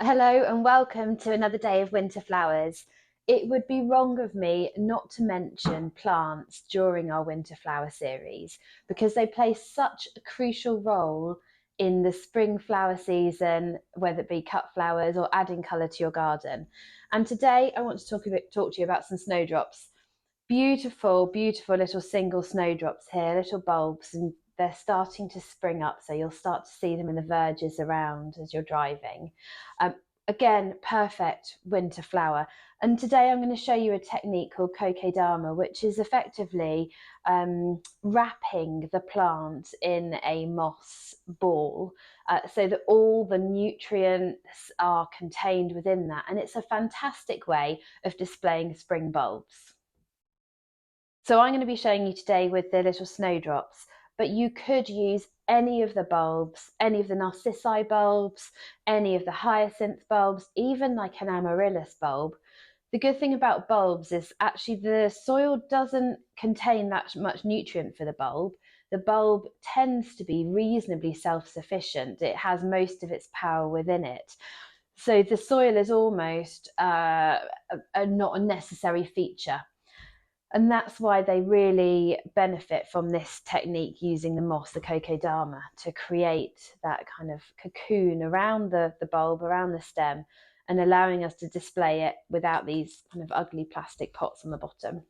Hello and welcome to another day of winter flowers. It would be wrong of me not to mention plants during our winter flower series because they play such a crucial role in the spring flower season, whether it be cut flowers or adding colour to your garden. And today I want to talk to you about some snowdrops. Beautiful, beautiful little single snowdrops here, little bulbs, and they're starting to spring up. So you'll start to see them in the verges around as you're driving. Um, Again, perfect winter flower. And today I'm going to show you a technique called Kokedama, which is effectively wrapping the plant in a moss ball so that all the nutrients are contained within that. And it's a fantastic way of displaying spring bulbs. So I'm going to be showing you today with the little snowdrops, but you could use any of the bulbs, any of the narcissi bulbs, any of the hyacinth bulbs, even like an amaryllis bulb. The good thing about bulbs is actually the soil doesn't contain that much nutrient for the bulb. The bulb tends to be reasonably self-sufficient. It has most of its power within it. So the soil is almost not a necessary feature. And that's why they really benefit from this technique using the moss, the Kokedama, to create that kind of cocoon around the bulb, around the stem, and allowing us to display it without these kind of ugly plastic pots on the bottom.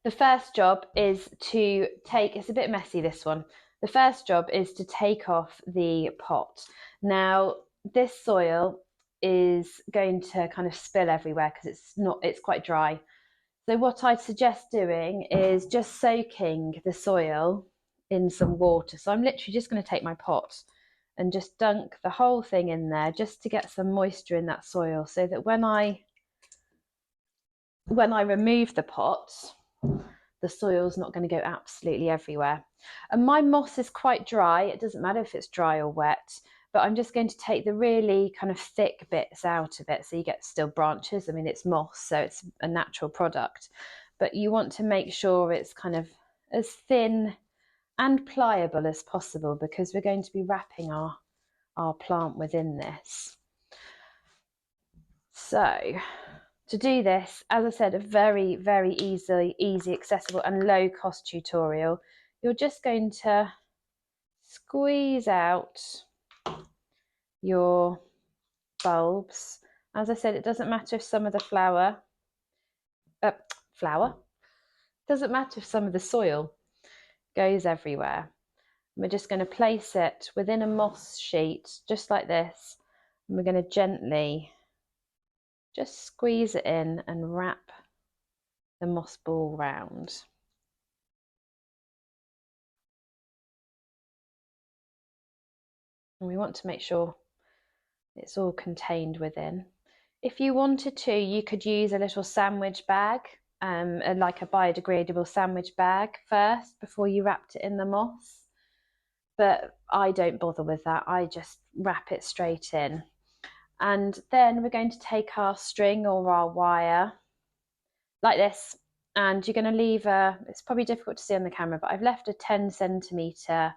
The first job is to take, it's a bit messy this one, the first job is to take off the pot. Now, this soil is going to kind of spill everywhere because it's quite dry. So what I'd suggest doing is just soaking the soil in some water. So I'm literally just going to take my pot and just dunk the whole thing in there just to get some moisture in that soil so that when I remove the pot, the soil's not going to go absolutely everywhere. And my moss is quite dry. It doesn't matter if it's dry or wet, but I'm just going to take the really kind of thick bits out of it so you get still branches. I mean, it's moss, so it's a natural product, but you want to make sure it's kind of as thin and pliable as possible because we're going to be wrapping our plant within this. So to do this, as I said, a very, very easy, accessible and low cost tutorial. You're just going to squeeze out your bulbs. As I said, it doesn't matter if some of the doesn't matter if some of the soil goes everywhere. We're just going to place it within a moss sheet, just like this. And we're going to gently just squeeze it in and wrap the moss ball round. And we want to make sure it's all contained within. If you wanted to, you could use a little sandwich bag, like a biodegradable sandwich bag first before you wrapped it in the moss. But I don't bother with that. I just wrap it straight in. And then we're going to take our string or our wire like this, and you're going to leave it's probably difficult to see on the camera, but I've left a 10 centimetre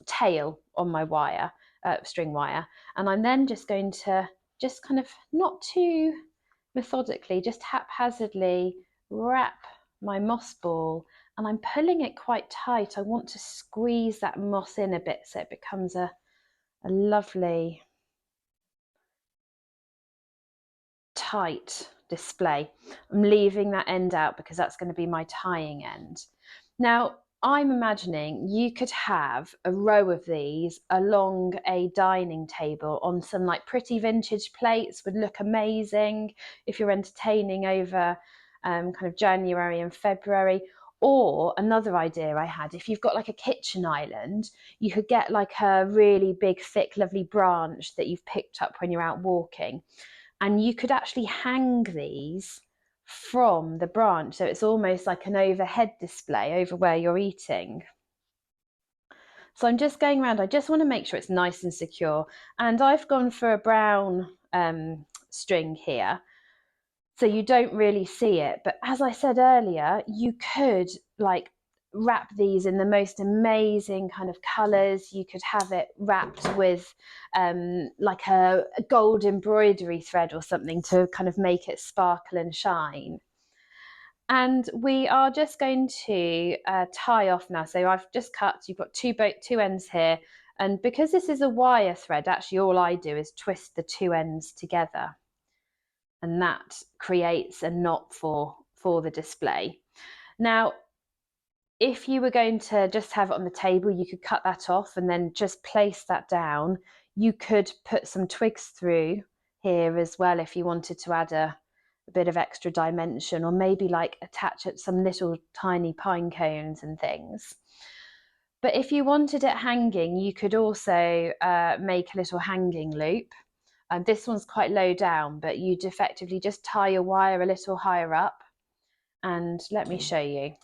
tail on my wire, string wire, and I'm then just going to just kind of not too methodically, just haphazardly wrap my moss ball, and I'm pulling it quite tight. I want to squeeze that moss in a bit so it becomes a lovely tight display. I'm leaving that end out because that's going to be my tying end. Now, I'm imagining you could have a row of these along a dining table on some like pretty vintage plates. Would look amazing if you're entertaining over kind of January and February. Or another idea I had, if you've got like a kitchen island, you could get like a really big, thick, lovely branch that you've picked up when you're out walking. And you could actually hang these from the branch. So it's almost like an overhead display over where you're eating. So I'm just going around. I just want to make sure it's nice and secure. And I've gone for a brown string here, so you don't really see it. But as I said earlier, you could like wrap these in the most amazing kind of colours. You could have it wrapped with like a gold embroidery thread or something to kind of make it sparkle and shine. And we are just going to tie off now. So I've just cut, you've got two ends here. And because this is a wire thread, actually all I do is twist the two ends together. And that creates a knot for the display. Now, if you were going to just have it on the table, you could cut that off and then just place that down. You could put some twigs through here as well if you wanted to add a bit of extra dimension, or maybe like attach it some little tiny pine cones and things. But if you wanted it hanging, you could also make a little hanging loop. And this one's quite low down, but you'd effectively just tie your wire a little higher up. And let me show you.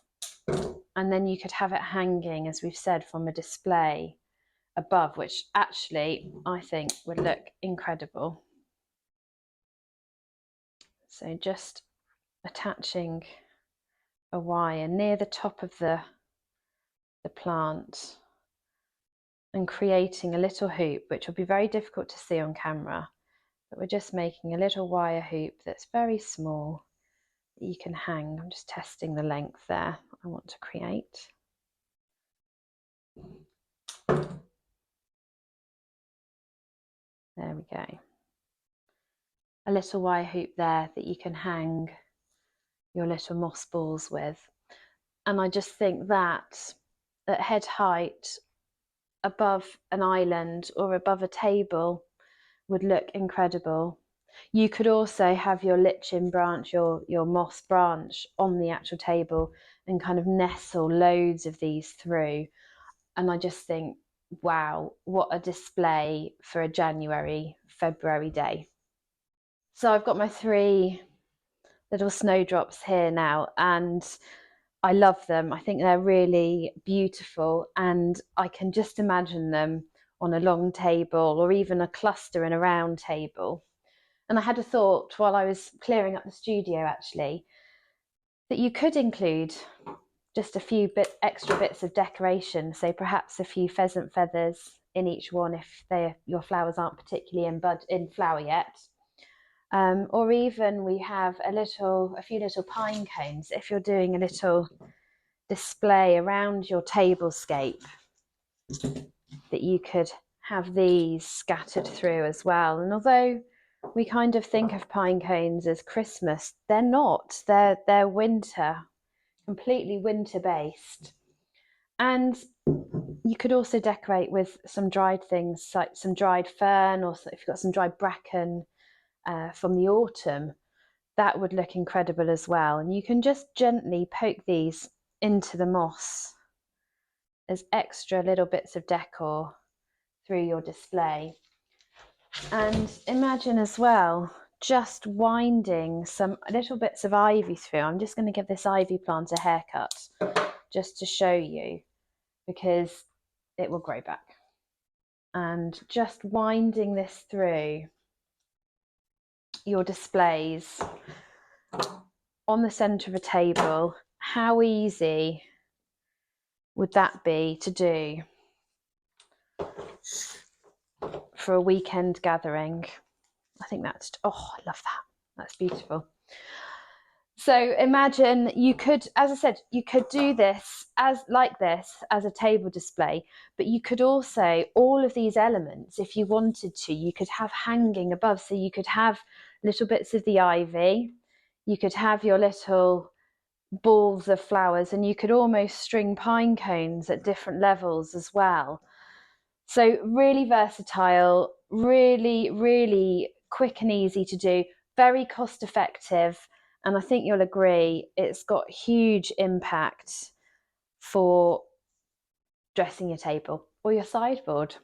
And then you could have it hanging, as we've said, from a display above, which actually I think would look incredible. So just attaching a wire near the top of the plant and creating a little hoop, which will be very difficult to see on camera, but we're just making a little wire hoop that's very small that you can hang. I'm just testing the length there I want to create. There we go. A little wire hoop there that you can hang your little moss balls with. And I just think that at head height, above an island or above a table, would look incredible. You could also have your lichen branch, your moss branch on the actual table and kind of nestle loads of these through. And I just think, wow, what a display for a February day. So I've got my 3 little snowdrops here now, and I love them. I think they're really beautiful, and I can just imagine them on a long table or even a cluster in a round table. And I had a thought while I was clearing up the studio, actually, that you could include just a few extra bits of decoration. So perhaps a few pheasant feathers in each one if your flowers aren't particularly in flower yet. Or even we have a few little pine cones if you're doing a little display around your tablescape, that you could have these scattered through as well. And although we kind of think of pine cones as Christmas, they're not. They're winter, completely winter based. And you could also decorate with some dried things, like some dried fern, or if you've got some dried bracken from the autumn, that would look incredible as well. And you can just gently poke these into the moss as extra little bits of decor through your display. And imagine as well just winding some little bits of ivy through. I'm just going to give this ivy plant a haircut just to show you, because it will grow back. And just winding this through your displays on the centre of a table, how easy would that be to do for a weekend gathering? I think that's, oh, I love that. That's beautiful. So imagine you could, as I said, you could do this as a table display, but you could also, all of these elements, if you wanted to, you could have hanging above. So you could have little bits of the ivy, you could have your little balls of flowers, and you could almost string pine cones at different levels as well. So really versatile, really, really quick and easy to do, very cost effective. And I think you'll agree, it's got huge impact for dressing your table or your sideboard.